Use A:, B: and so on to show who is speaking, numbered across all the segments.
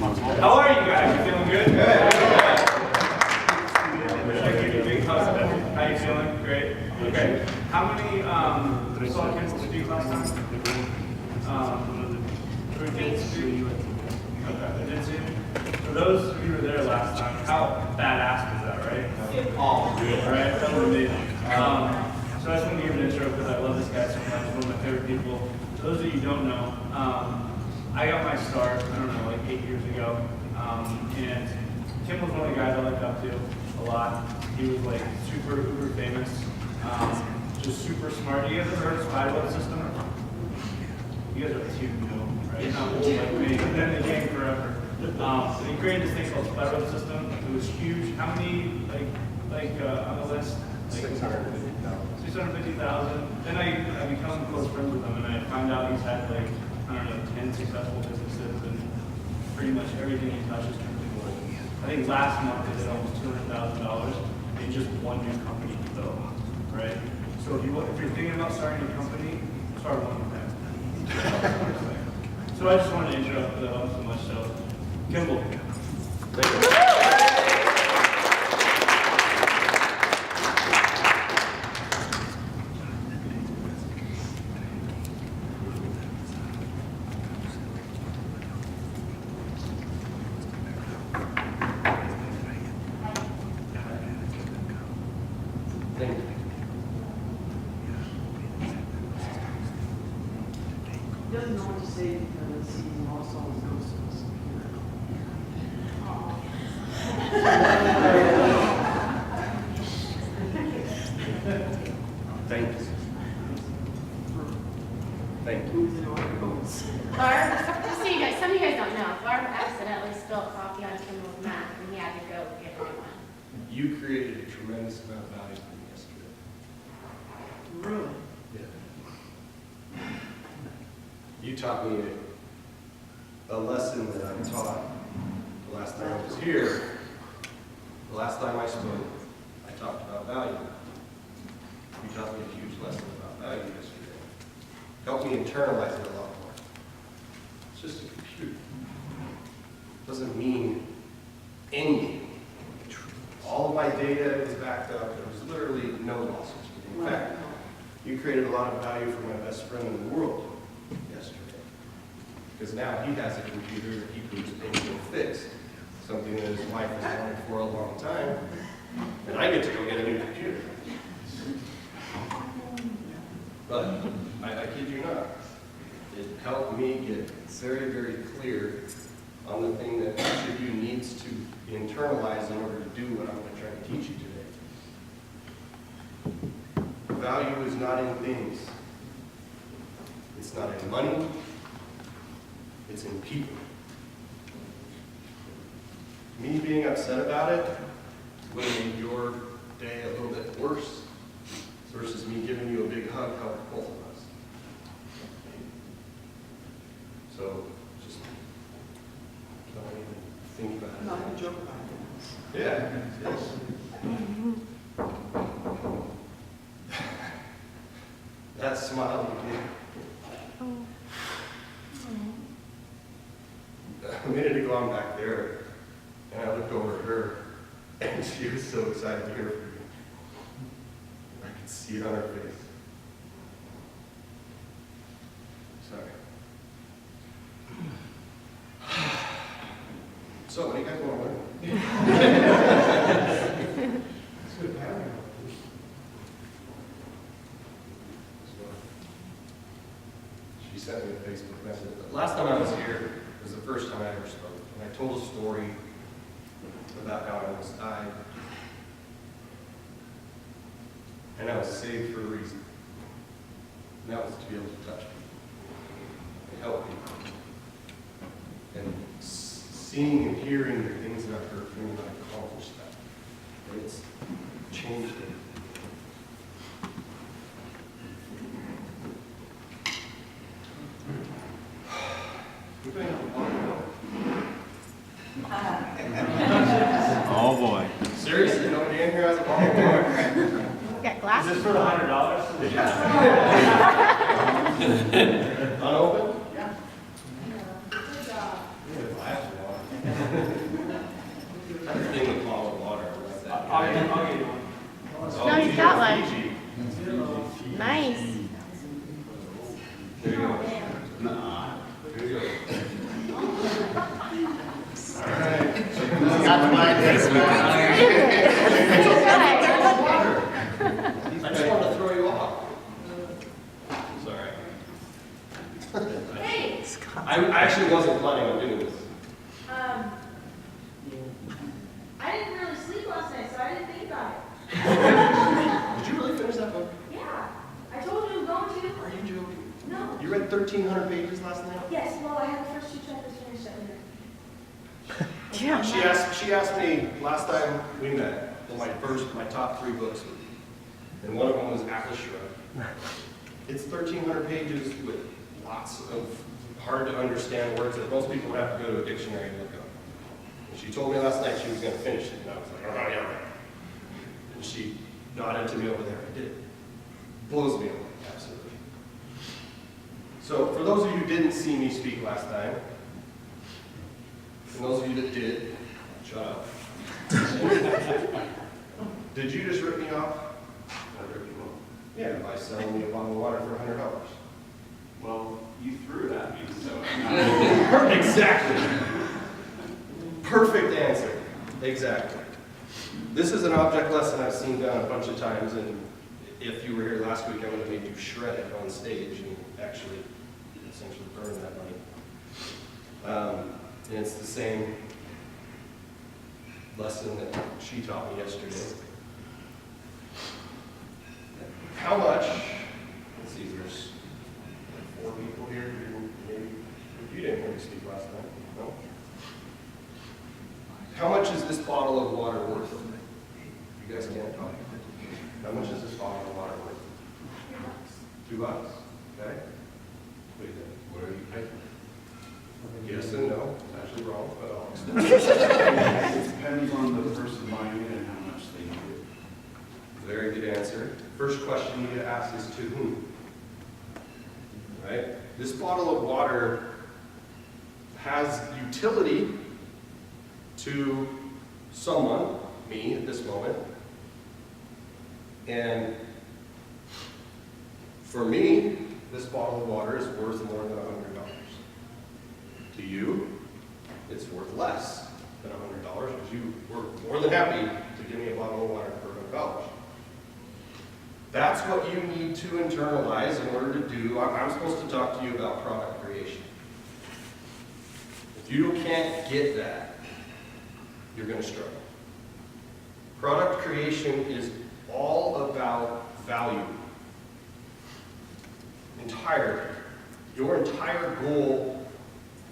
A: How are you guys? You feeling good? Good. Should I give you a big hug? How you feeling? Great. Okay. How many saw Kimball speak last time? Who did speak? Okay. Did see? For those of you who were there last time, how badass was that, right? All right. That was amazing. So I just want to give an intro because I love this guy so much. He's one of my favorite people. For those of you who don't know, I got my start, I don't know, like 8 years ago. And Kim was one of the guys I looked up to a lot. He was like super uber famous, just super smart. You guys ever heard of spiderweb system? You guys are too new, right? Not old like me, but then they came forever. So he created this thing called spiderweb system. It was huge. How many, on the list? Like 650,000. Then I become close friends with him, and I find out he's had like, I don't know, 10 successful businesses, and pretty much everything he touches turns into gold. I think last month he did almost $200,000 in just one new company he built, right? So if you're thinking about starting a company, start one with him. So I just wanted to interrupt so much. So, Kimball.
B: He doesn't know what to say because he's lost all his ghosts.
C: Thank you. Thank you.
D: Barb, just so you guys, some of you guys don't know, Barb accidentally spilled coffee on Kimball's mat and he had to go get a new one.
C: You created a tremendous amount of value for me yesterday.
B: Really?
C: Yeah. You taught me a lesson that I taught the last time I was here. The last time I spoke, I talked about value. You taught me a huge lesson about value yesterday. Helped me internalize it a lot more. It's just a computer. Doesn't mean anything. All of my data is backed up. There was literally no losses. In fact, you created a lot of value for my best friend in the world yesterday. Because now he has a computer that he believes things will fix. Something that his wife has wanted for a long time. And I get to go get a new computer. But I kid you not, it helped me get very, very clear on the thing that each of you needs to internalize in order to do what I'm going to try to teach you today. Value is not in things. It's not in money. It's in people. Me being upset about it would have made your day a little bit worse versus me giving you a big hug helped both of us. So just don't even think about it.
B: Not a joke about it.
C: Yeah. Yes. That smile you did. A minute ago, I'm back there, and I looked over at her, and she was so excited to hear from me. I could see it on her face. Sorry. So, what do you guys want to learn? It's good having you. She sent me a Facebook message. Last time I was here was the first time I ever spoke. And I told a story about how I almost died. And I was saved for a reason. And that was to be able to touch people and help people. And seeing and hearing the things that I've heard from you, I've accomplished that. And it's changed it. We've been a long
E: Oh boy.
C: Seriously, nobody in here has a bottle of water?
D: You got
A: Is
D: glasses?
A: this for the $100?
C: Unopened?
B: Yeah.
C: Yeah, glass of water.
D: Hey,
C: I actually wasn't planning on doing this.
D: I didn't really sleep last night, so I didn't think about it.
C: Did you really finish that book?
D: Yeah, I told you I'm going to.
C: Are you joking?
D: No.
C: You read 1,300 pages last night?
D: Yes, well, I had the first 2 chapters finished at midnight.
C: She asked me last time we met for my top 3 books, and one of them was Atlas Shrugged. It's 1,300 pages with lots of hard to understand words that most people would have to go to a dictionary and look up. And she told me last night she was going to finish it, and I was like, oh yeah, right. And she nodded to me over there. I did it. Blows me away, absolutely. So for those of you who didn't see me speak last time, and those of you that did, shut up. Did you just rip me off? I ripped you off. Yeah, by selling me a bottle of water for $100.
E: Well, you threw it at me, so.
C: Exactly. Perfect answer. Exactly. This is an object lesson I've seen done a bunch of times, and if you were here last week, I would have made you shred it on stage and actually essentially burn that money. And it's the same lesson that she taught me yesterday. How much, let's see, there's 4 people here who maybe, you didn't hear me speak last night, no? How much is this bottle of water worth? You guys can't talk. How much is this bottle of water worth? $2. $2, okay? What do you think? What are you paying? Yes and no, it's actually wrong, but I'll explain.
E: It depends on the person buying it and how much they need it.
C: Very good answer. First question you need to ask is to whom? Right? This bottle of water has utility to someone, me at this moment, and for me, this bottle of water is worth more than $100. To you, it's worth less than $100 because you were more than happy to give me a bottle of water for $100. That's what you need to internalize in order to do. I'm supposed to talk to you about product creation. If you can't get that, you're going to struggle. Product creation is all about value. Entirely. Your entire goal,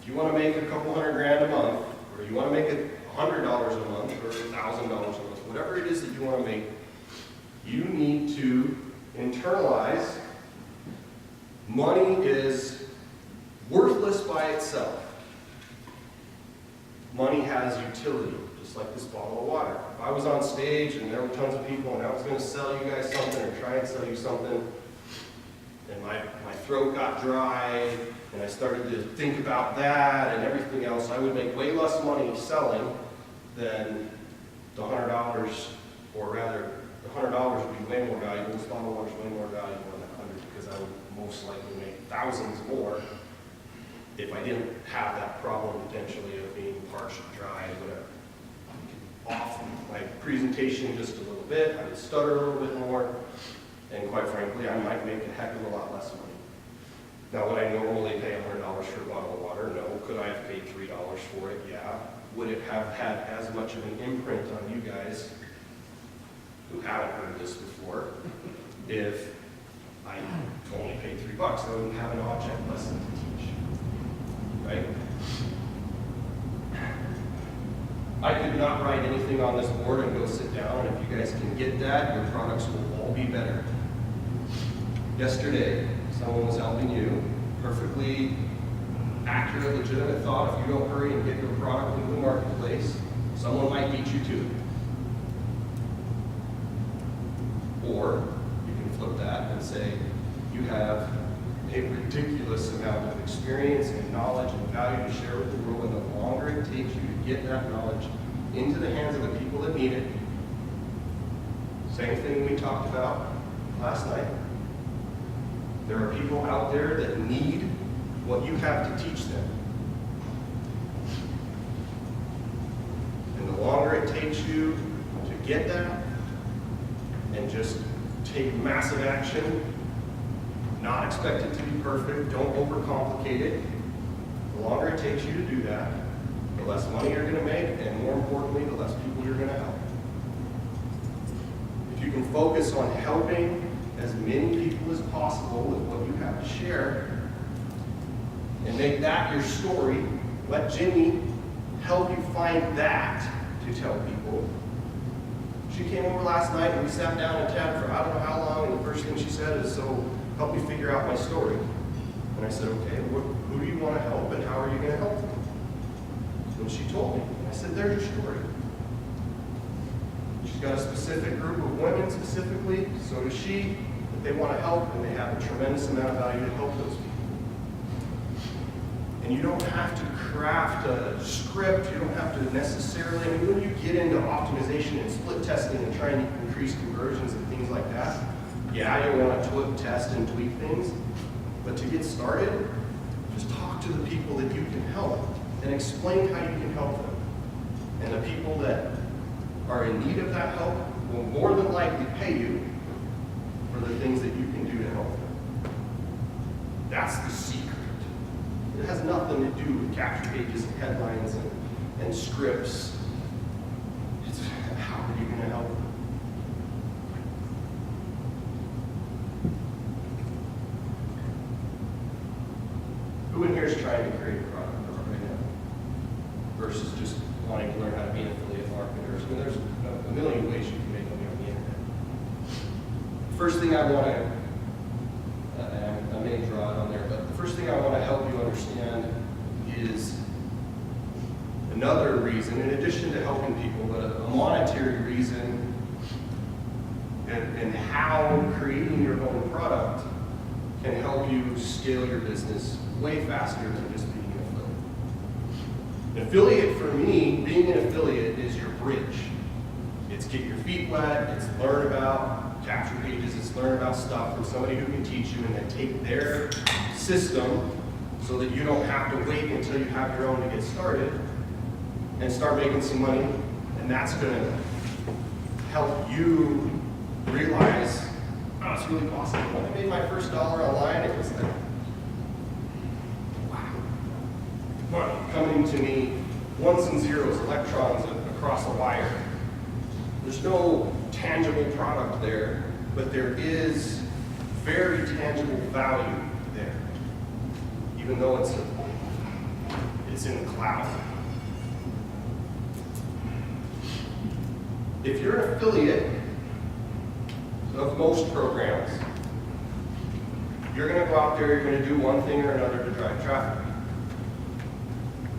C: if you want to make a couple $100,000 a month, or you want to make it $100 a month, or $1,000 a month, whatever it is that you want to make, you need to internalize money is worthless by itself. Money has utility, just like this bottle of water. If I was on stage and there were tons of people and I was going to sell you guys something or try and sell you something, and my throat got dry, and I started to think about that and everything else, I would make way less money selling than the $100, or rather, the $100 would be way more valuable. This bottle of water is way more valuable than that $100 because I would most likely make thousands more if I didn't have that problem potentially of being parched, dry, whatever. Off my presentation just a little bit, I would stutter a little bit more, and quite frankly, I might make a heck of a lot less money. Now, would I normally pay $100 for a bottle of water? No. Could I have paid $3 for it? Yeah. Would it have had as much of an imprint on you guys who haven't heard this before if I only paid $3? I wouldn't have an object lesson to teach, right? I could not write anything on this board and go sit down, and if you guys can get that, your products will all be better. Yesterday, someone was helping you, perfectly accurate, legitimate thought. If you don't hurry and get your product into the marketplace, someone might beat you to it. Or you can flip that and say, you have a ridiculous amount of experience and knowledge and value to share with the world, and the longer it takes you to get that knowledge into the hands of the people that need it, same thing we talked about last night. There are people out there that need what you have to teach them. And the longer it takes you to get that and just take massive action, not expect it to be perfect. Don't overcomplicate it. The longer it takes you to do that, the less money you're going to make, and more importantly, the less people you're going to help. If you can focus on helping as many people as possible with what you have to share, and make that your story, let Ginny help you find that to tell people. She came over last night and we sat down and chatted for I don't know how long, and the first thing she said is, so help me figure out my story. And I said, okay, who do you want to help and how are you going to help them? And she told me. I said, there's your story. She's got a specific group of women specifically, so does she, that they want to help, and they have a tremendous amount of value to help those people. And you don't have to craft a script, you don't have to necessarily, I mean, when you get into optimization and split testing and trying to increase conversions and things like that, yeah, you want to test and tweak things, but to get started, just talk to the people that you can help and explain how you can help them. And the people that are in need of that help will more than likely pay you for the things that you can do to help them. That's the secret. It has nothing to do with capture pages and headlines and scripts. It's how are you going to help them? Who in here is trying to create a product right now versus just wanting to learn how to be an affiliate marketer? I mean, there's a million ways you can make money on the internet. First thing I want to, I may draw it on there, but the first thing I want to help you understand is another reason, in addition to helping people, but a monetary reason, and how creating your own product can help you scale your business way faster than just being an affiliate. An affiliate, for me, being an affiliate is your bridge. It's get your feet wet, it's learn about capture pages, it's learn about stuff from somebody who can teach you and then take their system so that you don't have to wait until you have your own to get started and start making some money. And that's going to help you realize, oh, it's really possible. When I made my first dollar online, it was like, wow. Coming to me, ones and zeros, electrons across a wire. There's no tangible product there, but there is very tangible value there, even though it's in the cloud. If you're an affiliate of most programs, you're going to go out there, you're going to do one thing or another to drive traffic.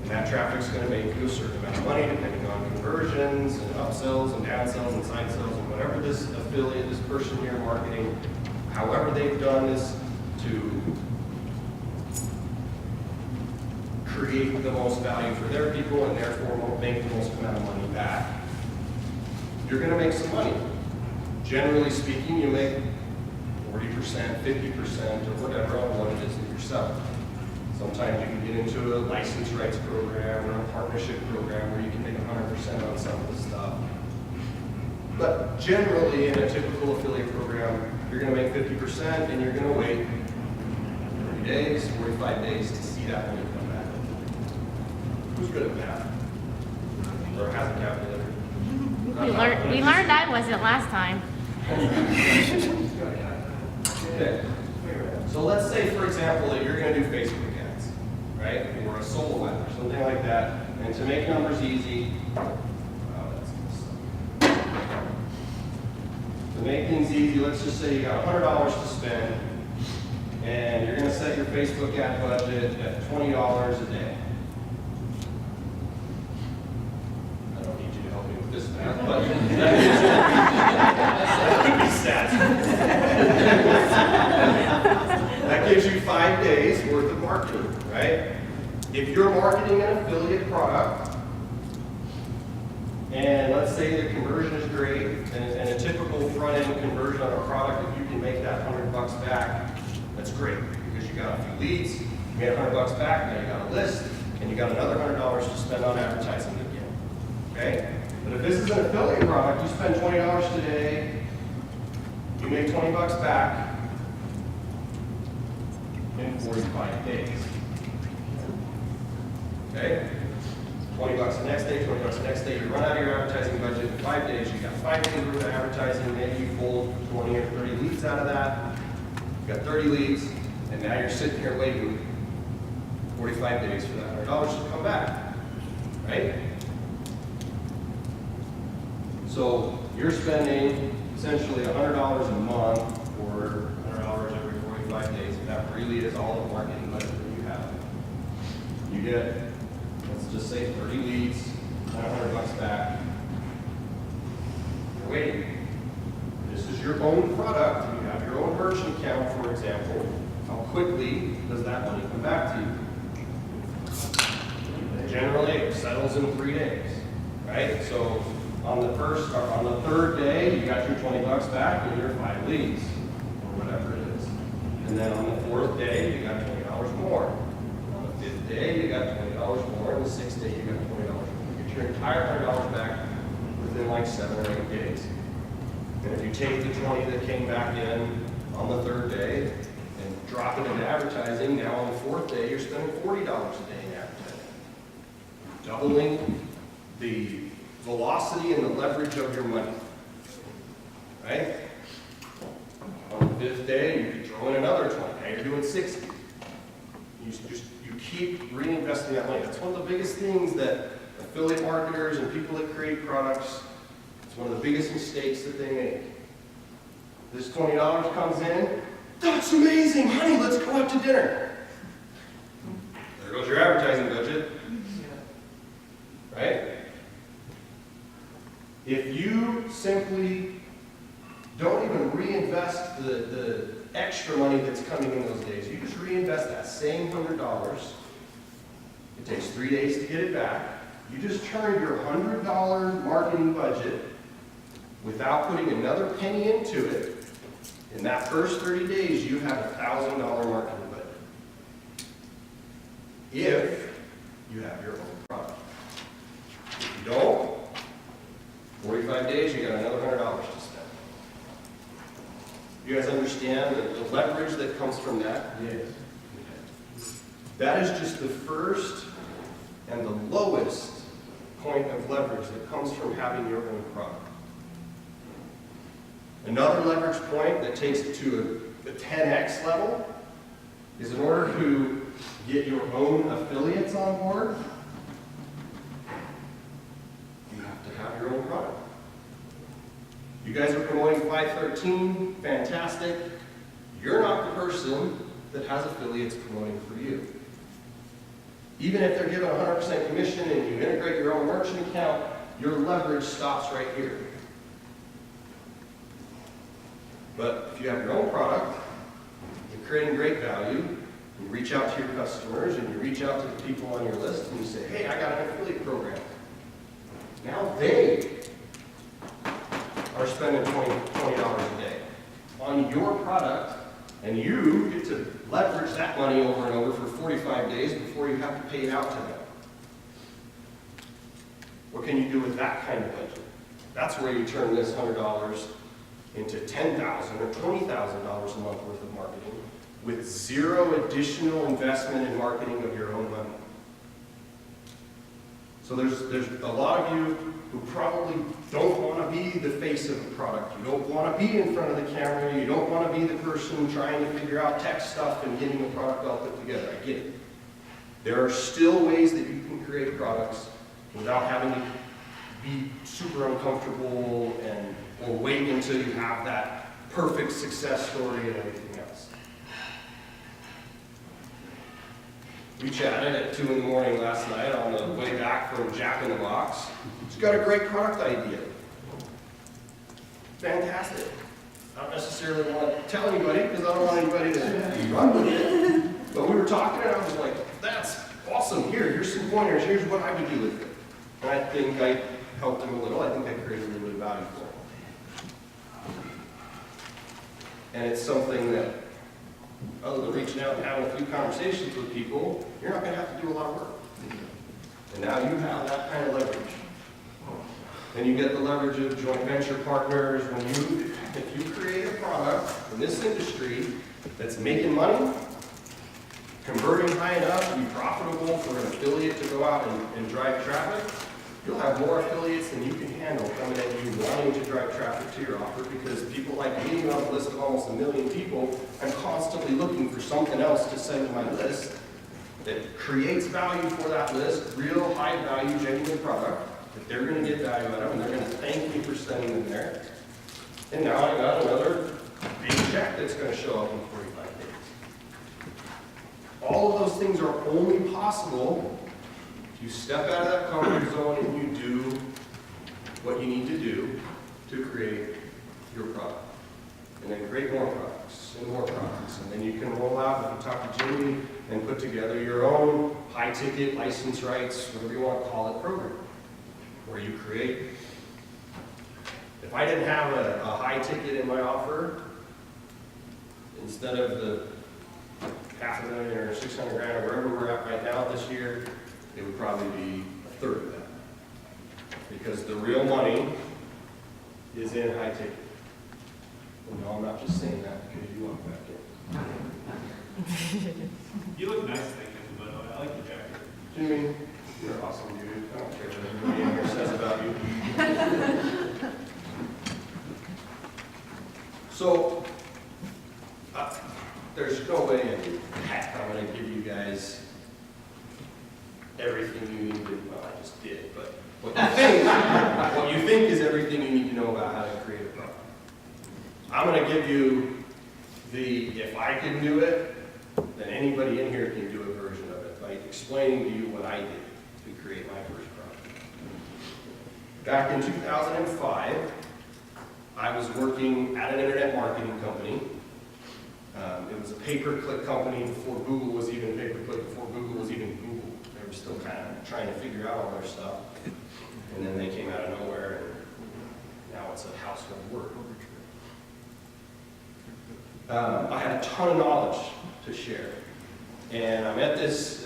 C: And that traffic's going to make you a certain amount of money depending on conversions and upsells and downsells and side sells and whatever this affiliate, this person you're marketing, however they've done this to create the most value for their people and therefore make the most amount of money back. You're going to make some money. Generally speaking, you make 40%, 50%, or whatever on what it is that you're selling. Sometimes you can get into a license rights program or a partnership program where you can make 100% on some of the stuff. But generally, in a typical affiliate program, you're going to make 50% and you're going to wait 30 days, 45 days to see that money come back. Who's good at math? Or has a calculator?
D: We learned I wasn't last time.
C: Okay. So let's say, for example, that you're going to do Facebook ads, right? Or a solo ad or something like that. And to make numbers easy, to make things easy, let's just say you got $100 to spend, and you're going to set your Facebook ad budget at $20 a day. I don't need you to help me with this math, but that could be stats. That gives you 5 days worth of marketing, right? If you're marketing an affiliate product, and let's say the conversion is great, and a typical front-end conversion on a product, if you can make that $100 back, that's great, because you got a few leads, you made $100 back, now you got a list, and you got another $100 to spend on advertising again, okay? But if this is an affiliate product, you spend $20 today, you make $20 back, in 45 days. Okay? $20 the next day, $20 the next day. You run out of your advertising budget in 5 days. You got 5 days worth of advertising. Maybe you pulled 20 or 30 leads out of that. You got 30 leads, and now you're sitting here waiting 45 days for that $100 to come back, right? So you're spending essentially $100 a month or $100 every 45 days, and that really is all the marketing budget that you have. You get, let's just say 30 leads, $100 back. You're waiting. This is your own product. You have your own merchant account, for example. How quickly does that money come back to you? And generally, it settles in 3 days, right? So on the third day, you got your $20 back and your 5 leads, or whatever it is. And then on the 4th day, you got $20 more. On the 5th day, you got $20 more. On the 6th day, you got $20 more. You get your entire $100 back within like 7 or 8 days. And if you take the 20 that came back in on the 3rd day and drop it into advertising, now on the 4th day, you're spending $40 a day in advertising. Doubling the velocity and the leverage of your money, right? On the 5th day, you could throw in another 20. Now you're doing 60. You keep reinvesting that money. That's one of the biggest things that affiliate marketers and people that create products, it's one of the biggest mistakes that they make. This $20 comes in, that's amazing, honey, let's go out to dinner. There goes your advertising budget, right? If you simply don't even reinvest the extra money that's coming in those days, you just reinvest that same $100. It takes 3 days to get it back. You just turn your $100 marketing budget without putting another penny into it. In that first 30 days, you have a $1,000 marketing budget. If you have your own product. If you don't, 45 days, you got another $100 to spend. You guys understand the leverage that comes from that? Yes. That is just the first and the lowest point of leverage that comes from having your own product. Another leverage point that takes it to a 10x level is in order to get your own affiliates on board, you have to have your own product. You guys are promoting 513, fantastic. You're not the person that has affiliates promoting for you. Even if they're given 100% commission and you integrate your own merchant account, your leverage stops right here. But if you have your own product, you're creating great value, you reach out to your customers and you reach out to the people on your list and you say, hey, I got an affiliate program. Now they are spending $20 a day on your product, and you get to leverage that money over and over for 45 days before you have to pay it out to them. What can you do with that kind of budget? That's where you turn this $100 into $10,000 or $20,000 a month worth of marketing with zero additional investment in marketing of your own money. So there's a lot of you who probably don't want to be the face of the product. You don't want to be in front of the camera. You don't want to be the person trying to figure out tech stuff and getting the product all put together. I get it. There are still ways that you can create products without having to be super uncomfortable or wait until you have that perfect success story and everything else. We chatted at 2 in the morning last night on the way back from Jack in the Box. He's got a great product idea. Fantastic. I don't necessarily want to tell anybody because I don't want anybody to run with it. But we were talking and I was like, that's awesome. Here's some pointers. Here's what I would do with it. And I think I helped him a little. I think I created a little bit of value for him. And it's something that, other than reaching out and having a few conversations with people, you're not going to have to do a lot of work. And now you have that kind of leverage. Then you get the leverage of joint venture partners. If you create a product in this industry that's making money, converting high enough to be profitable for an affiliate to go out and drive traffic, you'll have more affiliates than you can handle coming at you wanting to drive traffic to your offer, because people like me, on a list of almost 1 million people, I'm constantly looking for something else to send to my list that creates value for that list, real high value, genuine product that they're going to get value out of, and they're going to thank me for sending them there. And now I got another big check that's going to show up in 45 days. All of those things are only possible if you step out of that comfort zone and you do what you need to do to create your product. And then create more products and more products. And then you can roll out, if you talk to Jimmy, and put together your own high-ticket license rights, whatever you want to call it, program, where you create. If I didn't have a high ticket in my offer, instead of the $500,000 or $600,000 or wherever we're at right now this year, it would probably be a third of that. Because the real money is in high ticket. And no, I'm not just saying that because you walk back in.
A: You look nice thinking, but I like your jacket.
C: Jimmy, you're awesome, dude. I don't care what anybody in here says about you. So, there's no way in heck I'm going to give you guys everything you need to, well, I just did, but what you think is everything you need to know about how to create a product. I'm going to give you if I can do it, then anybody in here can do a version of it by explaining to you what I did to create my first product. Back in 2005, I was working at an internet marketing company. It was a pay-per-click company before Google was even pay-per-click, before Google was even Google. They were still kind of trying to figure out all their stuff. And then they came out of nowhere, and now it's a household word. I had a ton of knowledge to share. And I'm at this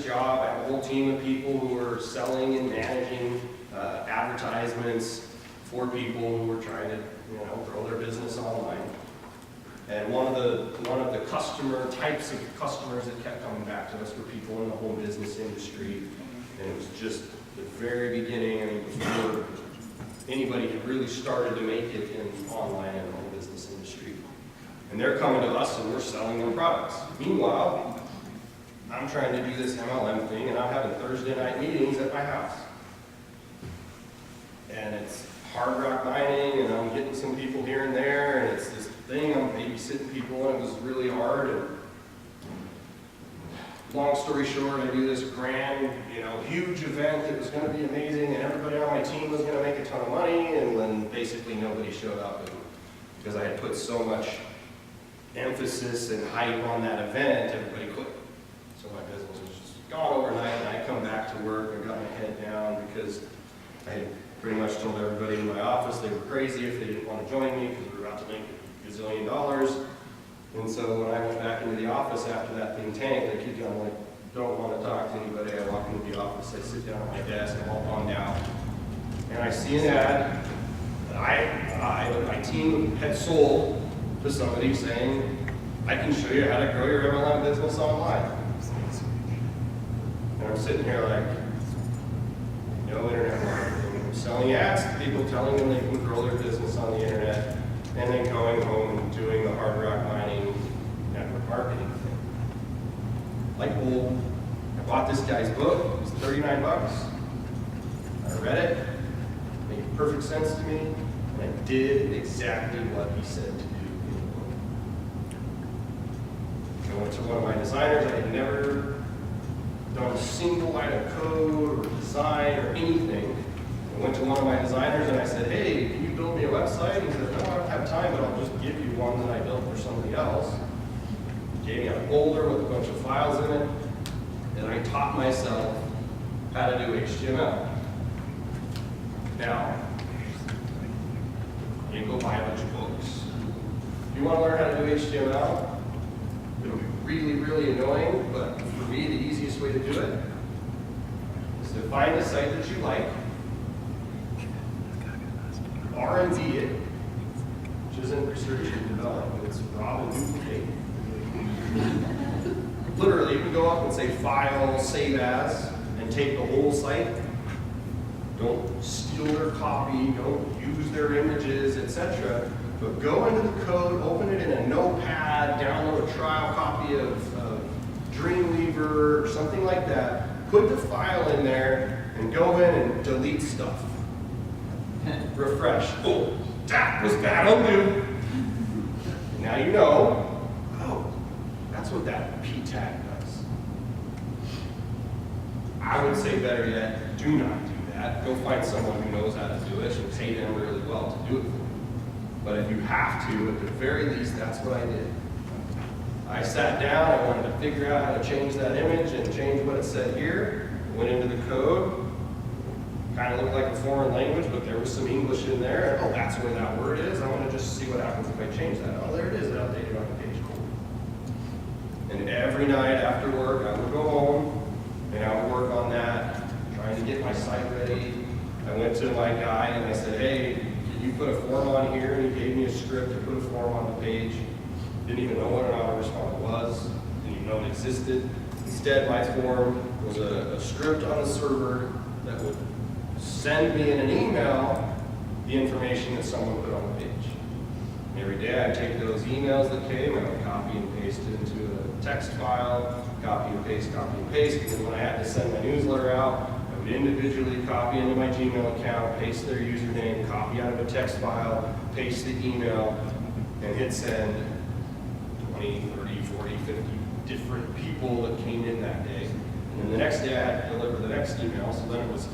C: job. I have a whole team of people who are selling and managing advertisements for people who are trying to, grow their business online. And one of the types of customers that kept coming back to us were people in the home business industry. And it was just the very beginning, before anybody had really started to make it in online and the home business industry. And they're coming to us and we're selling them products. Meanwhile, I'm trying to do this MLM thing and I'm having Thursday night meetings at my house. And it's hard rock mining and I'm getting some people here and there and it's this thing, I'm babysitting people and it was really hard. And long story short, I do this grand, huge event that was going to be amazing and everybody on my team was going to make a ton of money, and then basically nobody showed up because I had put so much emphasis and hype on that event, everybody quit. So my business was just gone overnight, and I come back to work and got my head down because I had pretty much told everybody in my office they were crazy if they didn't want to join me because we were about to make $1 gazillion. And so when I went back into the office after that thing tanked, I kept on don't want to talk to anybody. I walk into the office, I sit down at my desk, I'm all bummed out, and I see an ad that my team had sold to somebody saying, I can show you how to grow your MLM business online. And I'm sitting here like, no internet marketing. I'm selling ads to people, telling them they can grow their business on the internet, and then going home and doing the hard rock mining network marketing thing. Like, well, I bought this guy's book, it was $39. I read it, it made perfect sense to me, and I did exactly what he said to do in the book. I went to one of my designers. I had never done a single line of code or design or anything. I went to one of my designers and I said, hey, can you build me a website? He said, no, I don't have time, but I'll just give you one that I built for somebody else. He gave me a folder with a bunch of files in it, and I taught myself how to do HTML. Now, you go buy a bunch of books. If you want to learn how to do HTML, it'll be really, really annoying, but for me, the easiest way to do it is to find a site that you like, R&D it, which isn't research and development, it's raw and duplicate. literally, you can go up and say file, save as, and take the whole site. Don't steal their copy, don't use their images, etc. But go into the code, open it in a notepad, download a trial copy of Dreamweaver or something like that. Put the file in there and go in and delete stuff. Refresh. Oh, that was bad. Undo. Now you know, oh, that's what that P tag does. I would say better yet, do not do that. Go find someone who knows how to do it and pay them really well to do it for you. But if you have to, at the very least, that's what I did. I sat down, I wanted to figure out how to change that image and change what it said here. Went into the code. Kind of looked like a foreign language, but there was some English in there. And, oh, that's where that word is. I want to just see what happens if I change that. Oh, there it is, updated on the page. Cool. And every night after work, I would go home and I would work on that, trying to get my site ready. I went to my guy and I said, hey, can you put a form on here? And he gave me a script to put a form on the page. Didn't even know what an autoresponder was. Didn't even know it existed. Instead, my form was a script on the server that would send me in an email the information that someone put on the page. And every day I'd take those emails that came and I would copy and paste it into a text file, copy and paste, and then when I had to send my newsletter out, I would individually copy into my Gmail account, paste their username, copy out of a text file, paste the email, and hit send 20, 30, 40, 50 different people that came in that day. And then the next day I had to deliver the next email, so then it was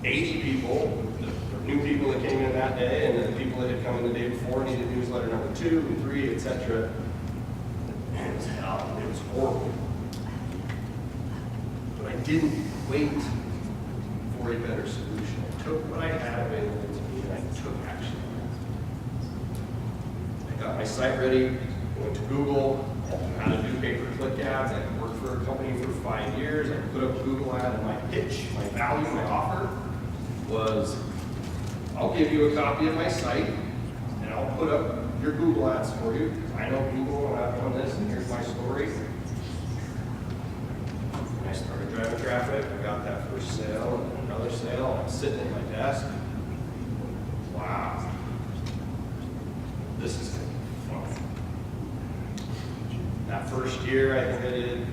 C: 80 people, the new people that came in that day, and then the people that had come in the day before needed newsletter number 2 and 3, etc. And it was hell, it was horrible. But I didn't wait for a better solution. I took what I had available to me and I took action. I got my site ready, went to Google, how to do pay-per-click ads. I worked for a company for 5 years. I put up a Google ad, and my pitch, my value, my offer was, I'll give you a copy of my site, and I'll put up your Google ads for you. I know Google, and I've done this, and here's my story. And I started driving traffic. I got that first sale, and then another sale. I'm sitting at my desk. Wow, this is going to be fun. That first year, I think I did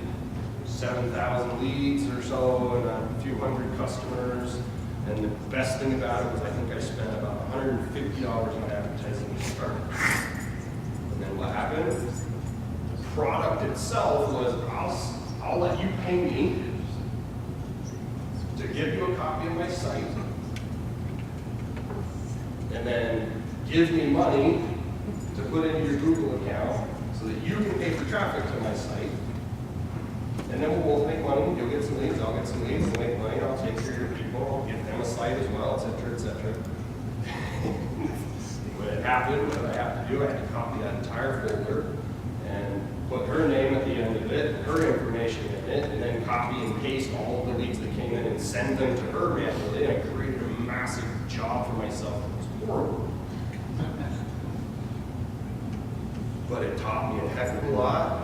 C: 7,000 leads or so, and a few hundred customers. And the best thing about it was I think I spent about $150 on advertising to start. And then what happened? The product itself was, I'll let you pay me to give you a copy of my site, and then give me money to put into your Google account so that you can pay for traffic to my site. And then we'll both make money. You'll get some leads, I'll get some leads, we'll make money, I'll take care of your people, I'll get them a site as well, etc., etc. When it happened, what I have to do, I had to copy that entire folder and put her name at the end of it, her information in it, and then copy and paste all of the leads that came in and send them to her manually. And I created a massive job for myself. It was horrible. But it taught me a heck of a lot.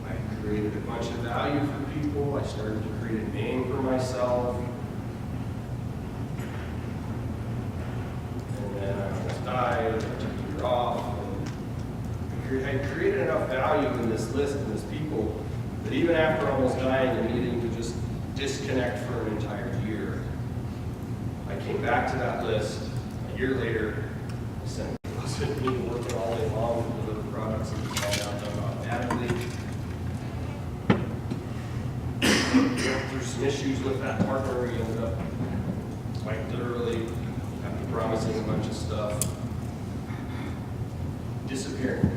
C: I created a bunch of value for people. I started to create a name for myself. And then I almost died. I took a year off. And I created enough value in this list and this people that even after almost dying and needing to just disconnect for an entire year, I came back to that list a year later. I said, it wasn't me working all day long to deliver products and all that done automatically. Went through some issues with that partner. We ended up quite literally, after promising a bunch of stuff, disappearing.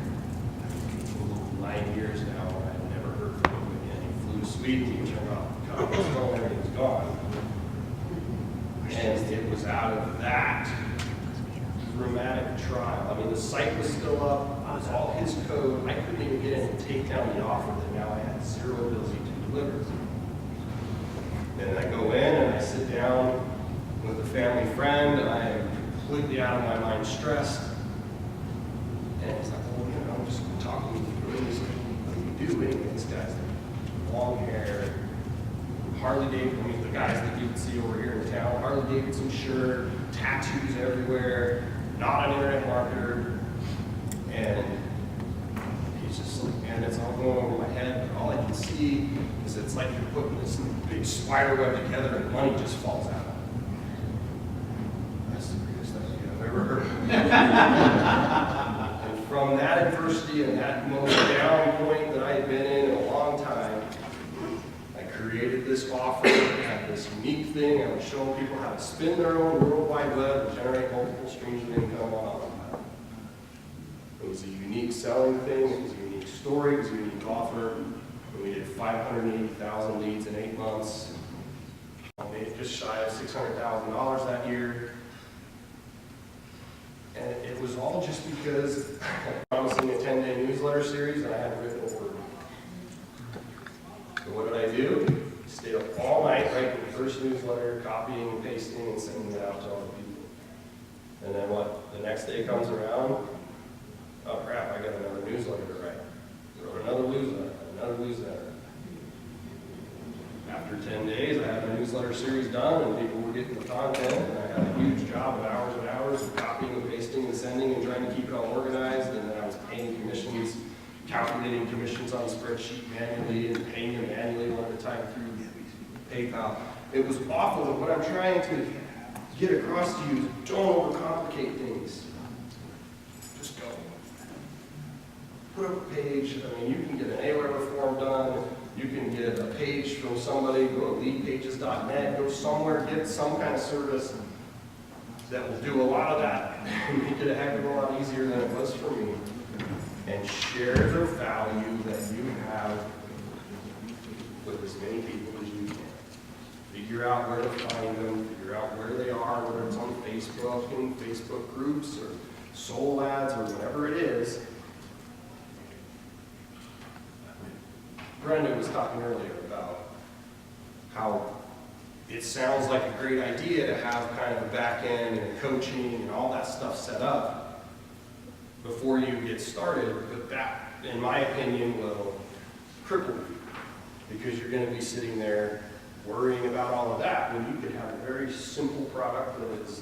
C: 9 years now, and I've never heard from him again. He flew to Sweden, he turned off the conference call, everything's gone. And it was out of that dramatic trial. I mean, the site was still up, it was all his code. I couldn't even get in and take down the offer that now I had zero ability to deliver. And I go in and I sit down with a family friend, and I am completely out of my mind stressed. And it's like, well, you know, I'm just talking through this. What do you do anyway? This guy's long hair, Harley Davidson, I mean, the guys that you can see over here in town, Harley Davidson shirt, tattoos everywhere, not an internet marketer, and he's just like, man, it's all going over my head, but all I can see is it's like you're putting this big spider web together and money just falls out. That's the greatest idea I've ever heard. And from that adversity and that most down point that I had been in a long time, I created this offer, had this unique thing. I was showing people how to spin their own World Wide Web and generate multiple streams of income on autopilot. It was a unique selling thing, it was a unique story, it was a unique offer. And we did 580,000 leads in 8 months. I made just shy of $600,000 that year. And it was all just because I was promising a 10-day newsletter series and I hadn't written a word. So what did I do? Stayed up all night writing the first newsletter, copying and pasting and sending it out to all the people. And then what? The next day comes around, oh crap, I got another newsletter to write. Wrote another newsletter. After 10 days, I had my newsletter series done and people were getting the content and I had a huge job of hours and hours of copying and pasting and sending and trying to keep it all organized, and then I was paying commissions, calculating commissions on a spreadsheet manually and paying them manually one at a time through PayPal. It was awful, and what I'm trying to get across to you is don't overcomplicate things. Just go. Put up a page. I mean, you can get an AWeber form done. You can get a page from somebody, go to leadpages.net, go somewhere, get some kind of service that will do a lot of that and make it a heck of a lot easier than it was for me. And share the value that you have with as many people as you can. Figure out where to find them, figure out where they are, whether it's on Facebook and Facebook groups or soul ads or whatever it is. Brenda was talking earlier about how it sounds like a great idea to have kind of a back end and coaching and all that stuff set up before you get started, but that, in my opinion, will cripple you because you're going to be sitting there worrying about all of that when you could have a very simple product that is,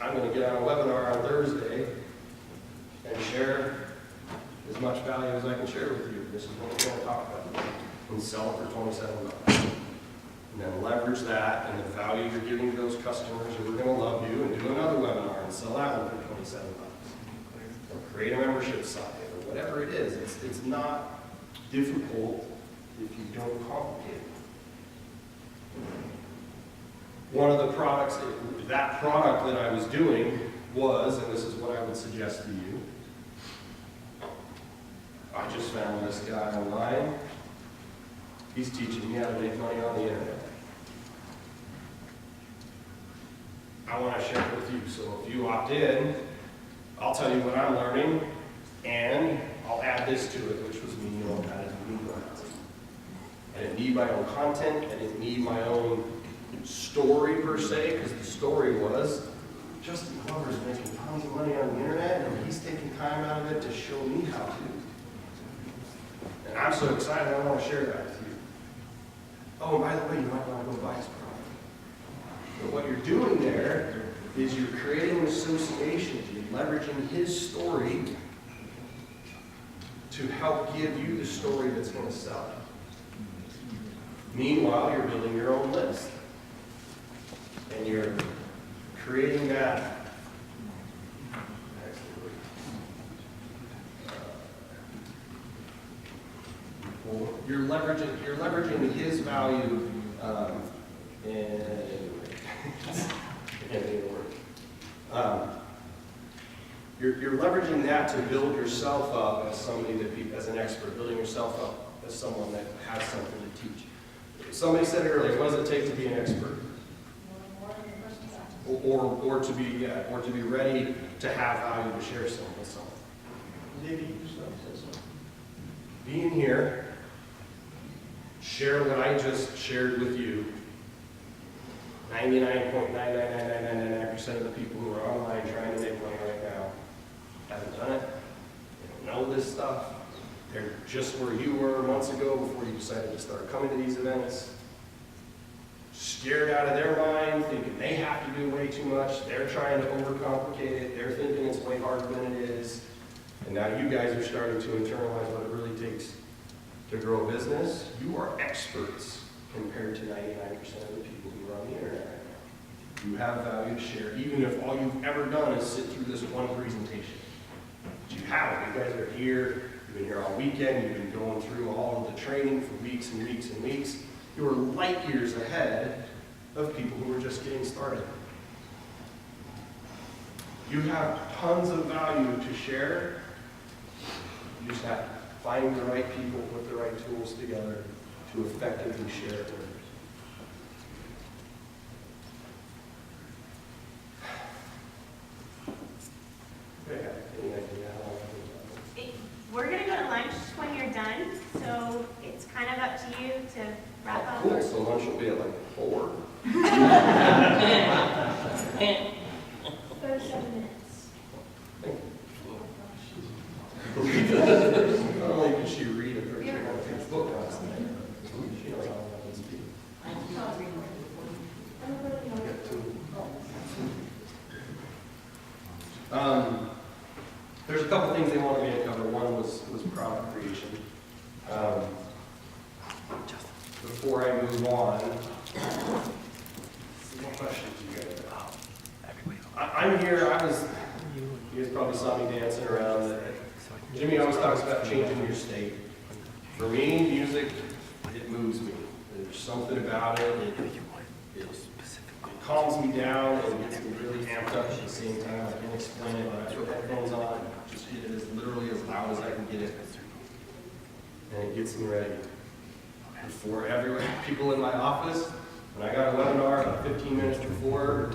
C: I'm going to get on a webinar on Thursday and share as much value as I can share with you. This is what we're going to talk about. And sell it for $27. And then leverage that and the value you're giving to those customers who are going to love you and do another webinar and sell that one for $27. Or create a membership site or whatever it is. It's not difficult if you don't complicate it. One of the products, that product that I was doing was, and this is what I would suggest to you, I just found this guy online. He's teaching me how to make money on the internet. I want to share it with you. So if you opt in, I'll tell you what I'm learning, and I'll add this to it, which was me on how to do newsletters. I didn't need my own content. I didn't need my own story per se, because the story was Justin Glover's making tons of money on the internet, and he's taking time out of it to show me how to. And I'm so excited, I want to share that with you. Oh, and by the way, you might want to go buy his product. But what you're doing there is you're creating an association, you're leveraging his story to help give you the story that's going to sell. Meanwhile, you're building your own list. And you're creating that. You're leveraging his value and you're leveraging that to build yourself up as somebody as an expert, building yourself up as someone that has something to teach. Somebody said it earlier, what does it take to be an expert? Or to be ready to have value to share something with someone. Maybe you said so. Being here, share what I just shared with you. 99.99999% of the people who are online trying to make money right now haven't done it. They don't know this stuff. They're just where you were months ago before you decided to start coming to these events. Scared out of their mind, thinking they have to do way too much. They're trying to overcomplicate it. They're thinking it's way harder than it is. And now you guys are starting to internalize what it really takes to grow a business. You are experts compared to 99% of the people who are on the internet right now. You have value to share, even if all you've ever done is sit through this one presentation. But you haven't. You guys are here. You've been here all weekend. You've been going through all of the training for weeks and weeks and weeks. You are light years ahead of people who are just getting started. You have tons of value to share. You just have to find the right people, put the right tools together to effectively share it. Okay, any idea how long I've been talking?
D: We're gonna go to lunch when you're done, so it's kind of up to you to wrap up.
C: Cool, so lunch will be at like 4.
D: 37 minutes.
C: Not only did she read a 13-page book last night, she knows how long I can speak. There's a couple things they wanted me to cover. One was product creation. Before I move on, what questions do you guys have? I'm here. You guys probably saw me dancing around. Jimmy always talks about changing your state. For me, music, it moves me. There's something about it. It calms me down and gets me really amped up at the same time. I can't explain it. When I put headphones on, just get it as literally as loud as I can get it. And it gets me ready. Before people in my office, when I got a webinar about 15 minutes before,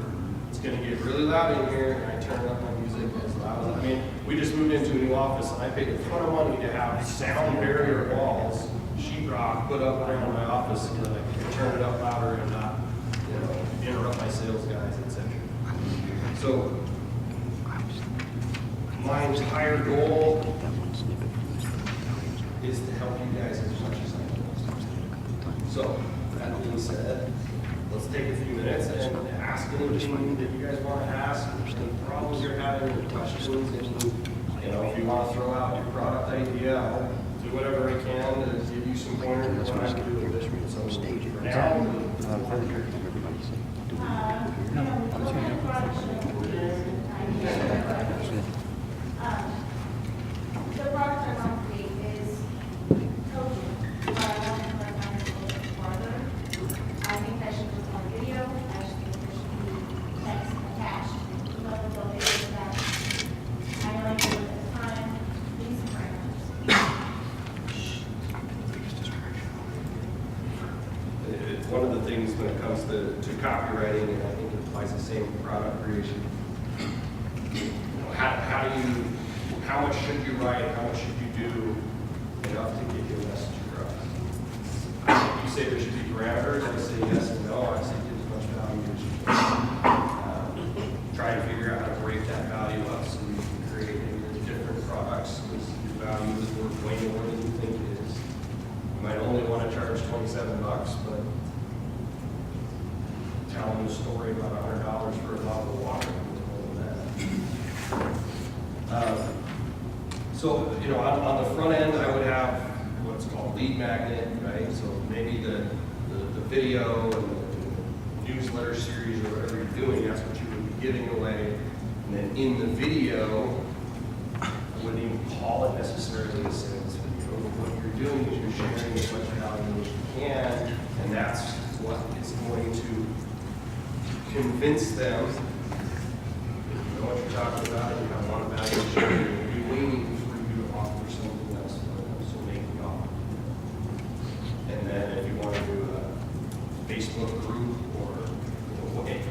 C: it's going to get really loud in here, and I turn up my music as loud as I mean. We just moved into a new office, and I paid a ton of money to have sound barrier walls, sheetrock put up around my office so that I can turn it up louder and not, interrupt my sales guys, etc. So my entire goal is to help you guys as much as I can. So that being said, let's take a few minutes and ask anything that you guys want to ask, any problems you're having, any questions, if you want to throw out your product idea, I'll do whatever I can to give you some pointers on what I can do with it. So for now,
D: The product I want to create is coaching, but I want to learn how to go farther. I think that should be on video. I just think there should be text attached. Love the video of that. I know I do it at the time. These are
C: one of the things when it comes to copywriting, and I think it applies the same to product creation, how much should you write, how much should you do enough to get your message across? You say there should be parameters, I say yes and no, I say get as much value as you can. Try to figure out how to break that value up so you can create into different products, because your value is worth way more than you think it is. You might only want to charge $27, but tell them a story about $100 for a bottle of water. So, on the front end, I would have what's called lead magnet, right? So maybe the video and the newsletter series or whatever you're doing, that's what you would be giving away. And then in the video, I wouldn't even call it necessarily a sales video. What you're doing is you're sharing as much value as you can, and that's what is going to convince them that you know what you're talking about and you have a lot of value to share. You'll be waiting for you to offer something else for them, so make the offer. And then if you want to do a Facebook group or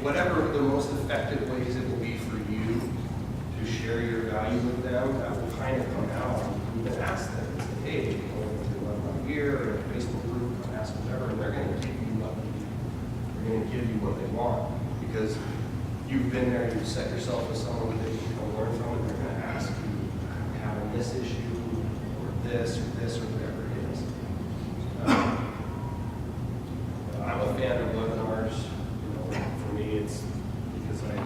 C: whatever the most effective ways it will be for you to share your value with them, that will kind of come out. You can ask them, say, hey, you know, to run my year or a Facebook group, ask whatever, and they're going to give you what they're going to give you what they want. Because you've been there, you've set yourself with someone that you can learn from, and they're going to ask you, having this issue or this or this or whatever it is. I'm a fan of webinars. For me, it's because I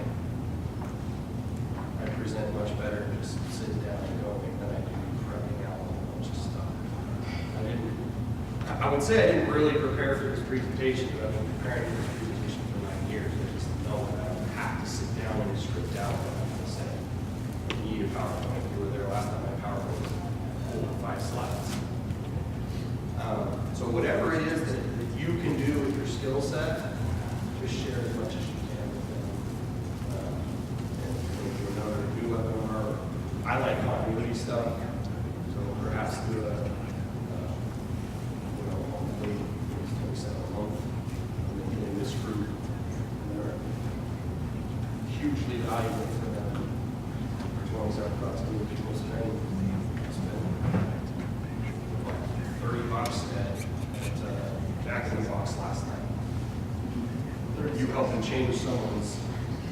C: present much better just sitting down and going than I do prepping out a whole bunch of stuff. I would say I didn't really prepare for this presentation, but I've been preparing for this presentation for 9 years. I just know that I don't have to sit down and script out what I'm going to say. You need a PowerPoint. You were there last time, my PowerPoint was 4 or 5 slides. So whatever it is that you can do with your skill set, just share as much as you can with them. And do another new webinar. I like continuity stuff, so perhaps do a monthly, a month, and then get in this group. And they're hugely valuable for them. For $27 new people's training. Spend $30 at Jack in the Box last night. You helped them change someone's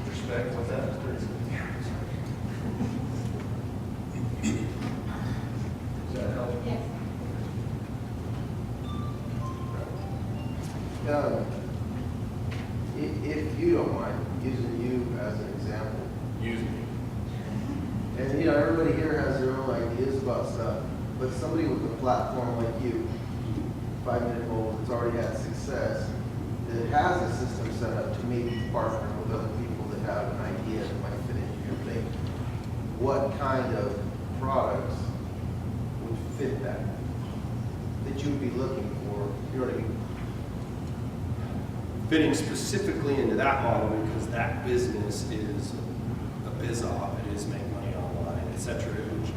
C: perspective. What's that? Does that help?
D: Yes.
F: If you don't mind using you as an example,
C: Use me.
F: and everybody here has their own ideas about stuff, but somebody with a platform like you, 5 Minute Goals, that's already had success, that has a system set up to maybe partner with other people that have an idea that might fit into your thing, what kind of products would fit that you would be looking for? You know what I mean?
C: Fitting specifically into that model because that business is a biz op, it is make money online, etc.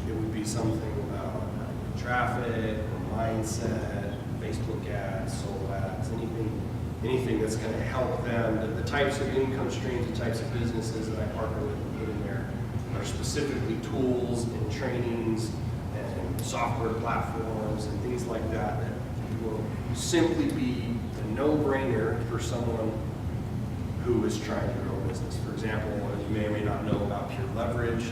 C: It would be something about traffic, or mindset, Facebook ads, solo ads, anything that's going to help them. The types of income streams, the types of businesses that I partner with and put in there are specifically tools and trainings and software platforms and things like that that will simply be a no-brainer for someone who is trying to grow a business. For example, you may or may not know about Pure Leverage.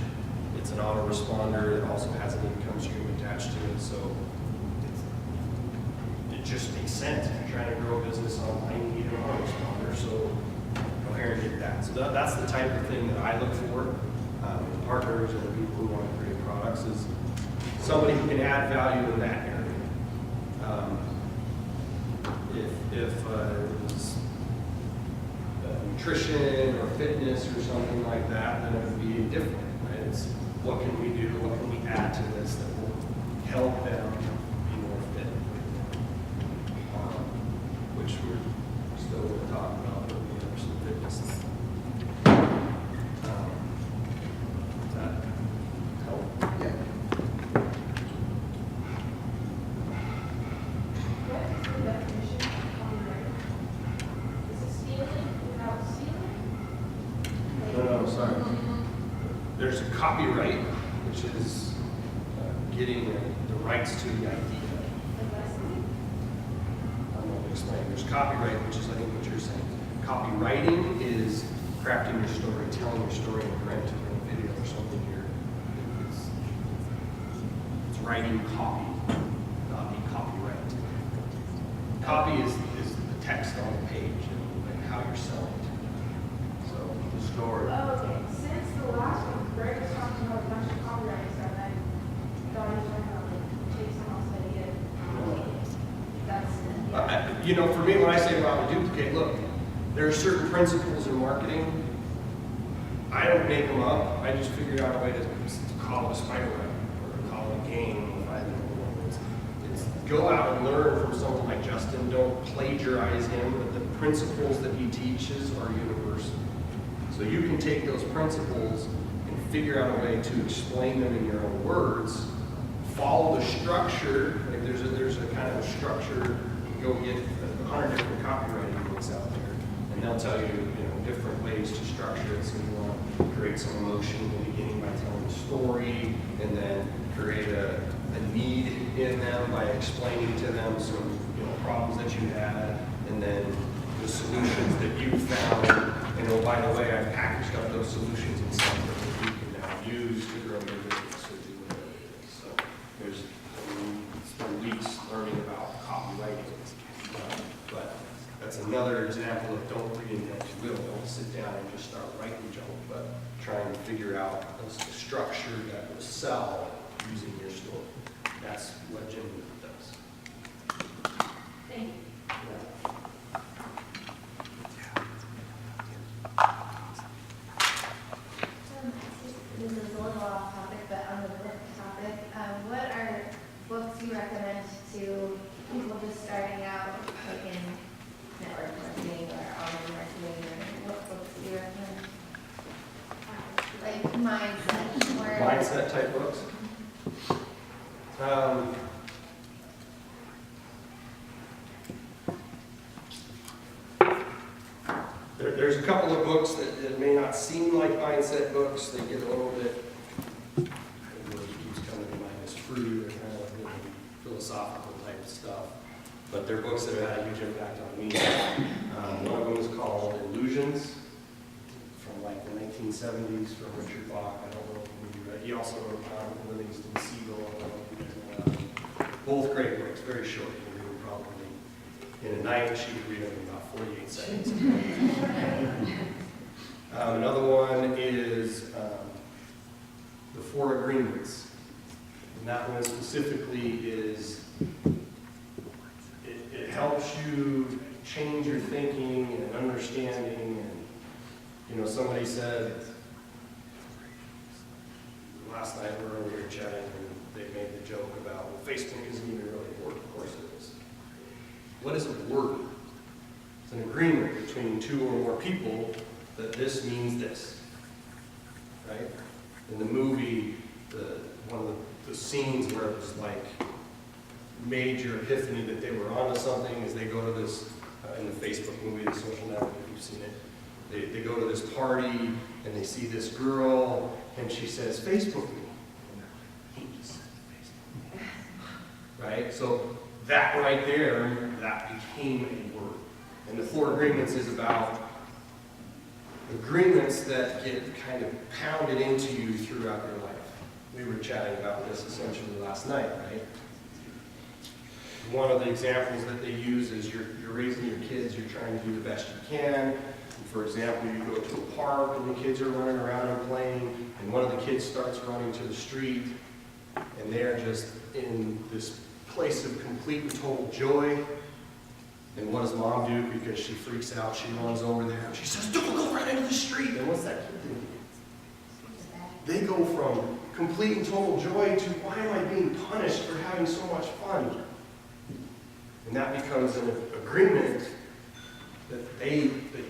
C: It's an autoresponder that also has an income stream attached to it. So it just makes sense. If you're trying to grow a business online, you need an autoresponder. So go ahead and get that. So that's the type of thing that I look for with partners and the people who want to create products is somebody who can add value in that area. If it was nutrition or fitness or something like that, then it would be different. Right? It's what can we do? What can we add to this that will help them be more fit? Which we're still going to talk about, but we have some fitness. Does that help?
F: Yeah.
D: What is the definition of copyright? Is it stealing without stealing?
C: No, sorry. There's a copyright, which is getting the rights to the idea. I'm going to explain. There's copyright, which is, I think, what you're saying. Copywriting is crafting your story, telling your story in print or in video or something here. It's writing copy, not the copyright. Copy is the text on the page and how you're selling it. So the story.
D: Oh, okay. Since the last one, Greg was talking about a bunch of copyright stuff, I thought he was talking about like take someone else idea. That's
C: For me, when I say about to duplicate, look, there are certain principles in marketing. I don't make them up. I just figured out a way to call it a spider web or call it a game. It's go out and learn from someone like Justin. Don't plagiarize him, but the principles that he teaches are universal. So you can take those principles and figure out a way to explain them in your own words. Follow the structure. Like there's a kind of a structure. Go get 100 different copywriting books out there, and they'll tell you, different ways to structure it. So you want to create some emotion in the beginning by telling a story, and then create a need in them by explaining to them some problems that you had, and then the solutions that you found. And oh, by the way, I've packaged up those solutions in something that you can now use to grow your business or do whatever it is. So there's But that's another example of don't reinvent your wheel. Don't sit down and just start writing junk, but trying to figure out a structure that will sell using your story. That's what Jimmy does.
D: Thank you.
G: This is a little off topic, but on the book topic, what are books you recommend to people just starting out, like in network marketing or online marketing, or what books do you recommend? Like mindset or?
C: Mindset type books. There's a couple of books that may not seem like mindset books. They get a little bit, the word keeps coming to mind is free. They're kind of really philosophical type stuff. But they're books that have had a huge impact on me. One of them is called Illusions, from like the 1970s, from Richard Bach. I don't know if you read. He also wrote Livingston Seagull. I don't know if you read. Both great books, very short. You can read them probably in a night. She could read them in about 48 seconds. Another one is The Four Agreements. And that one specifically is, it helps you change your thinking and understanding. And, you know, somebody said, last night we were over here chatting and they made the joke about, well, Facebook isn't even really a word. Of course it is. What is a word? It's an agreement between two or more people that this means this, right? In the movie, one of the scenes where it was like major epiphany that they were onto something is they go to this, in the Facebook movie, the social network, if you've seen it, they go to this party and they see this girl and she says, Facebook me. He just said Facebook. Right? So that right there, that became a word. And the Four Agreements is about agreements that get kind of pounded into you throughout your life. We were chatting about this essentially last night, right? One of the examples that they use is you're raising your kids, you're trying to do the best you can. For example, you go to a park and the kids are running around and playing, and one of the kids starts running to the street, and they're just in this place of complete and total joy. And what does mom do? Because she freaks out, she runs over there, and she says, don't go right into the street. And what's that kid doing? They go from complete and total joy to, why am I being punished for having so much fun? And that becomes an agreement that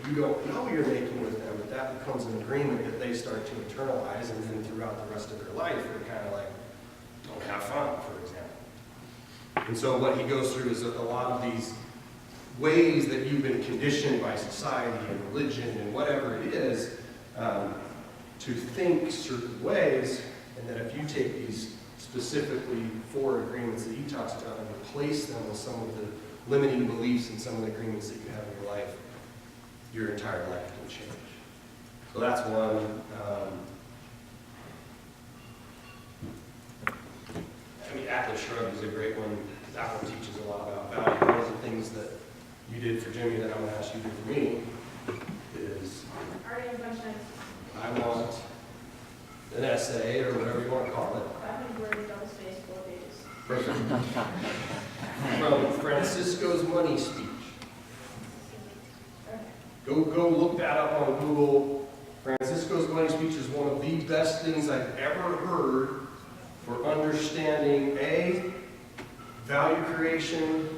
C: you don't know you're making with them, but that becomes an agreement that they start to internalize, and then throughout the rest of their life, they're kind of like, don't have fun, for example. And so what he goes through is a lot of these ways that you've been conditioned by society and religion and whatever it is to think certain ways, and that if you take these specifically four agreements that he talks about and replace them with some of the limiting beliefs and some of the agreements that you have in your life, your entire life can change. So that's one. I mean, Atlas Shrugged is a great one. That one teaches a lot about value. One of the things that you did for Jimmy that I'm going to ask you to do for me is
D: Already a bunch of
C: I want an essay or whatever you want to call it.
D: 500 words, double space, 4 pages.
C: Perfect. From Francisco's money speech. Go look that up on Google. Francisco's money speech is one of the best things I've ever heard for understanding A, value creation,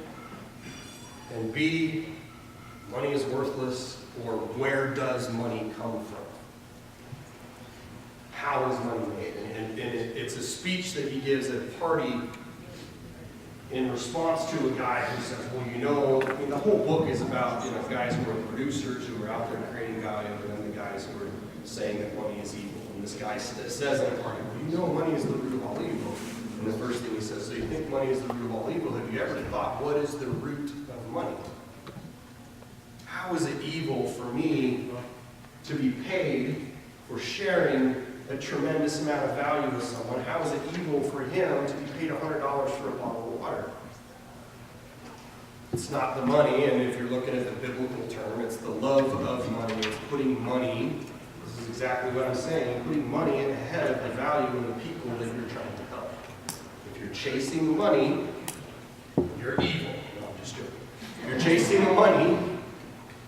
C: and B, money is worthless, or where does money come from? How is money made? And it's a speech that he gives at a party in response to a guy who says, well, you know, I mean, the whole book is about, you know, guys who are producers who are out there creating value, and then the guys who are saying that money is evil. And this guy says at a party, well, you know, money is the root of all evil. And the first thing he says, so you think money is the root of all evil? Have you ever thought, what is the root of money? How is it evil for me to be paid for sharing a tremendous amount of value with someone? How is it evil for him to be paid $100 for a bottle of water? It's not the money, and if you're looking at the biblical term, it's the love of money. It's putting money, this is exactly what I'm saying, putting money ahead of the value of the people that you're trying to help. If you're chasing money, you're evil. No, I'm just joking. If you're chasing the money,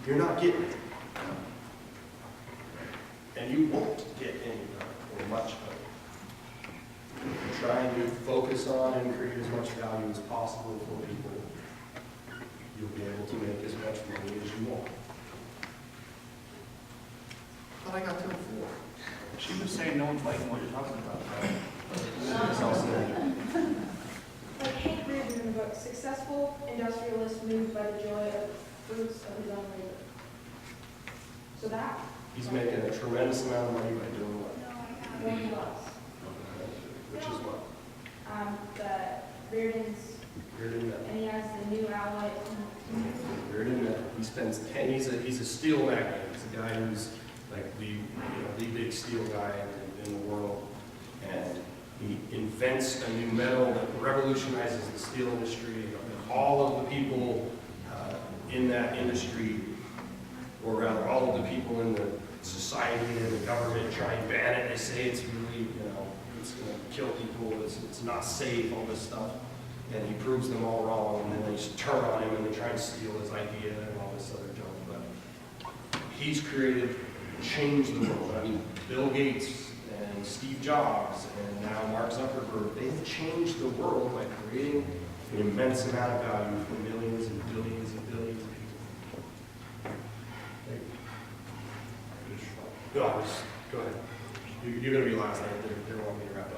C: you're not getting it. And you won't get any or much of it. You're trying to focus on and create as much value as possible for people. You'll be able to make as much money as you want. But I got to 4.
A: She was saying no one's liking what you're talking about, right?
C: It's all said.
H: Like Hank Reagan in the book, successful industrialist moved by the joy of fruits of his own labor. So that
C: He's making a tremendous amount of money by doing what?
H: one loves.
C: Which is what?
H: The Reardon's,
C: Reardon Metal.
H: and he has the new alloy.
C: Reardon Metal. He spends 10. He's a steel magnate. He's a guy who's like the big steel guy in the world, and he invents a new metal that revolutionizes the steel industry. And all of the people in that industry, or rather all of the people in the society and the government try and ban it. They say it's really, it's going to kill people, it's not safe, all this stuff. And he proves them all wrong, and then they just turn on him and they try and steal his idea and all this other junk. But he's created, changed the world. I mean, Bill Gates and Steve Jobs and now Mark Zuckerberg, they've changed the world by creating an immense amount of value for millions and billions and billions of people. Go ahead. You're going to be last. They don't want me to wrap up.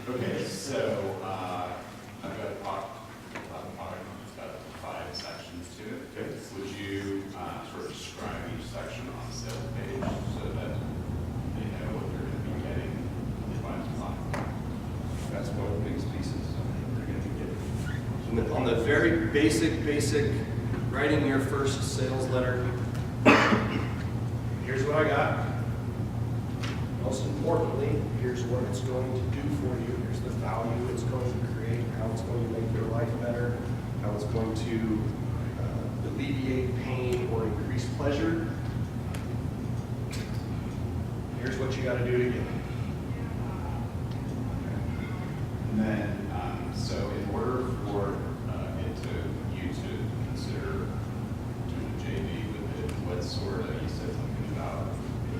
I: Okay, so I've got a product that's got 5 sections to it.
C: Okay.
I: Would you sort of describe each section on the sales page so that they know what they're going to be getting when they buy the product?
C: That's one of the biggest pieces they're going to be getting. On the very basic, writing your first sales letter, here's what I got. Most importantly, here's what it's going to do for you. Here's the value it's going to create, how it's going to make your life better, how it's going to alleviate pain or increase pleasure. Here's what you got to do to get it.
I: And then, so in order for you to consider doing a JV with it, what sort of, you said something about it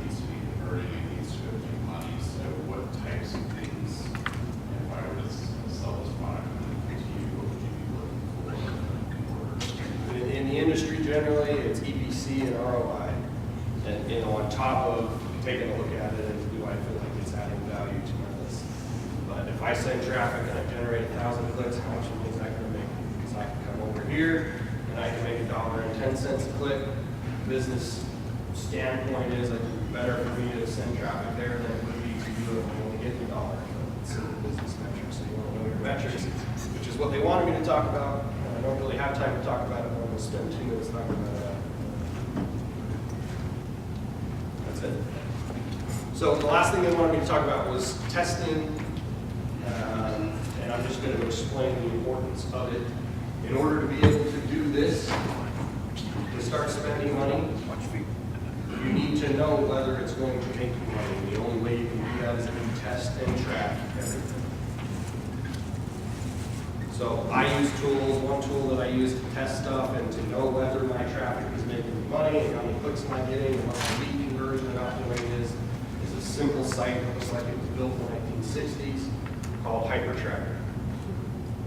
I: needs to be converting, it needs to make money, so what types of things, if I were to sell this product to you, what would you be looking for in order?
C: In the industry generally, it's EPC and ROI. And on top of taking a look at it and do I feel like it's adding value to my list. But if I send traffic and I generate 1,000 clicks, how much is that going to make? Because I can come over here and I can make $1.10 a click. Business standpoint is like better for me to send traffic there than it would be to do it when only get the dollar. It's a business metrics, so you want to know your metrics, which is what they wanted me to talk about. I don't really have time to talk about it, but I'm going to spend 2 minutes talking about that. That's it. So the last thing they wanted me to talk about was testing, and I'm just going to explain the importance of it. In order to be able to do this, to start spending money, you need to know whether it's going to make you money. The only way you can do that is if you test and track everything. So I use tools. One tool that I use to test stuff and to know whether my traffic is making me money and how many clicks am I getting and what my lead conversion and opt-in rate is a simple site that looks like it was built in the 1960s called HyperTracker.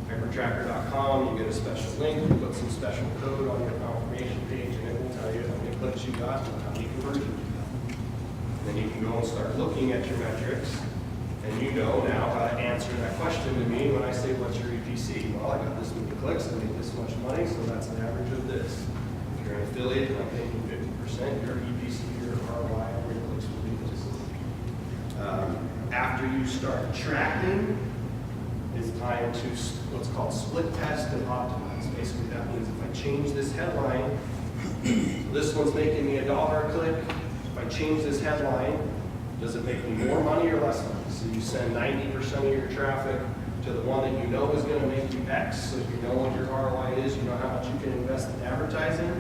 C: HyperTracker.com, you get a special link, you put some special code on your confirmation page, and it will tell you how many clicks you got and how many conversions you got. Then you can go and start looking at your metrics, and you know now how to answer that question to me when I say, what's your EPC? Well, I got this many clicks, I make this much money, so that's an average of this. If you're an affiliate and I'm taking 50%, your EPC, your ROI, or your clicks will be this. After you start tracking, it's time to what's called split test and optimize. Basically, that means if I change this headline, this one's making me $1 a click. If I change this headline, does it make me more money or less money? So you send 90% of your traffic to the one that you know is going to make you X, so you know what your ROI is, you know how much you can invest in advertising.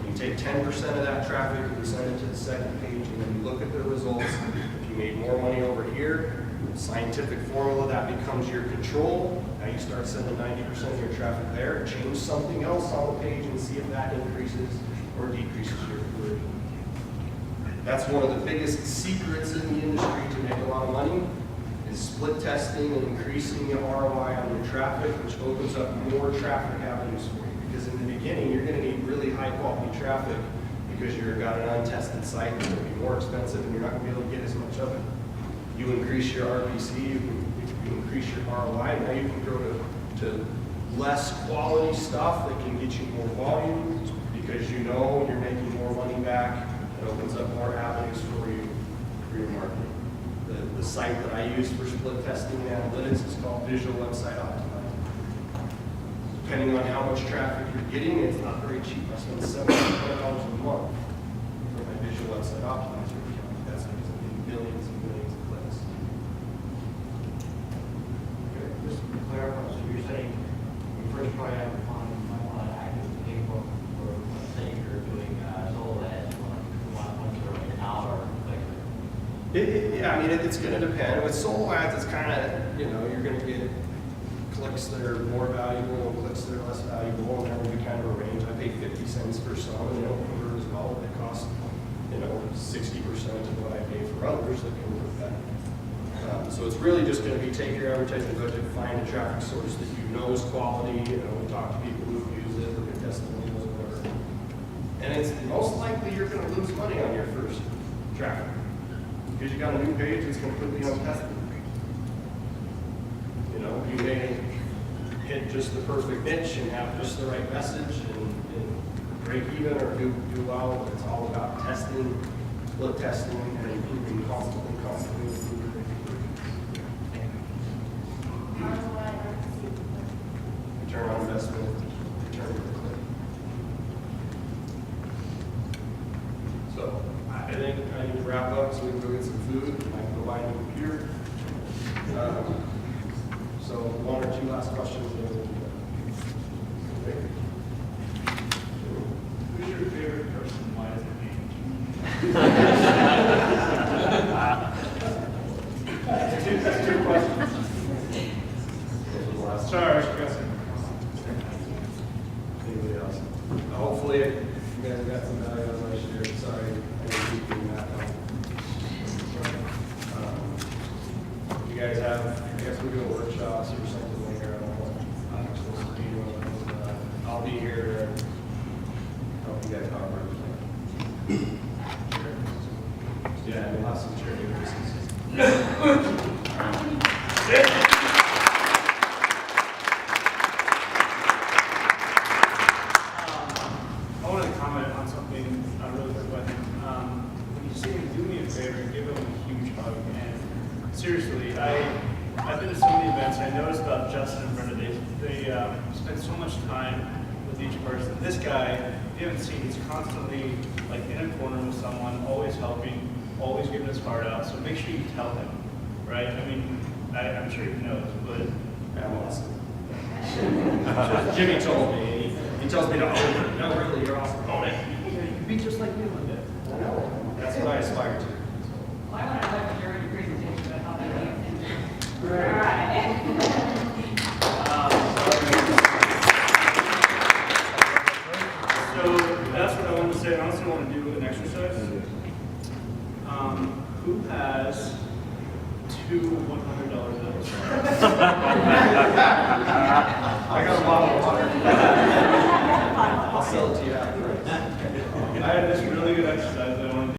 C: You take 10% of that traffic and you send it to the second page, and then you look at the results. If you made more money over here, scientific formula, that becomes your control. Now you start sending 90% of your traffic there, change something else on the page and see if that increases or decreases your conversion. That's one of the biggest secrets in the industry to make a lot of money, is split testing and increasing the ROI on your traffic, which opens up more traffic avenues for you. Because in the beginning, you're going to need really high quality traffic because you've got an untested site that's going to be more expensive and you're not going to be able to get as much of it. You increase your RPC, you increase your ROI, now you can go to less quality stuff that can get you more volume because you know you're making more money back. It opens up more avenues for you for your marketing. The site that I use for split testing and analytics is called Visual Website Optimizer. Depending on how much traffic you're getting, it's not very cheap. I spend $700 a month for my Visual Website Optimizer account. That's in millions and millions of clicks.
J: Just to clarify, so you're saying you first probably have to find active people, or let's say you're doing solo ads, once or an hour click.
C: Yeah, I mean, it's going to depend. With solo ads, it's kind of, you know, you're going to get clicks that are more valuable and clicks that are less valuable, and there will be kind of a range. I pay 50 cents for some, and they don't convert as well, but it costs, 60% of what I pay for others that convert better. So it's really just going to be take your advertising budget, find a traffic source that you know is quality, talk to people who use it, look at testimonials or whatever. And it's most likely you're going to lose money on your first traffic because you got a new page that's completely untested. You may hit just the perfect niche and have just the right message and break even or do well, but it's all about testing, split testing, and improving constantly improving. Return on investment, return on click. So I think I need to wrap up so we can go get some food. I can go buy a new computer. So one or two last questions.
A: Who's your favorite person? Why is it me? Two questions. Sorry,
C: Anybody else? Hopefully, you guys got some value out of my share. Sorry, I didn't keep doing that. You guys have, I guess we're doing workshops or something later. I don't know what I'm supposed to be doing. I'll be here to help you guys out. Yeah, we'll have some charity races.
A: I wanted to comment on something really quick. When you see him, do me a favor and give him a huge hug. And seriously, I've been to so many events. I noticed about Justin and Brenda. They spend so much time with each person. This guy, if you haven't seen, he's constantly like in a corner with someone, always helping, always giving his heart out. So make sure you tell him, right? I mean, I'm sure he knows, but
C: I'm awesome. Jimmy told me. He tells me to own it. No, really, you're awesome. Own it.
B: You can be just like me one day.
C: I know. That's what I aspire to.
B: Well, I want to like to hear your presentation about how that went.
A: So that's what I wanted to say. I also want to do an exercise. Who has two $100 bills?
C: I got a bottle of water. I'll sell it to you after.
A: I had this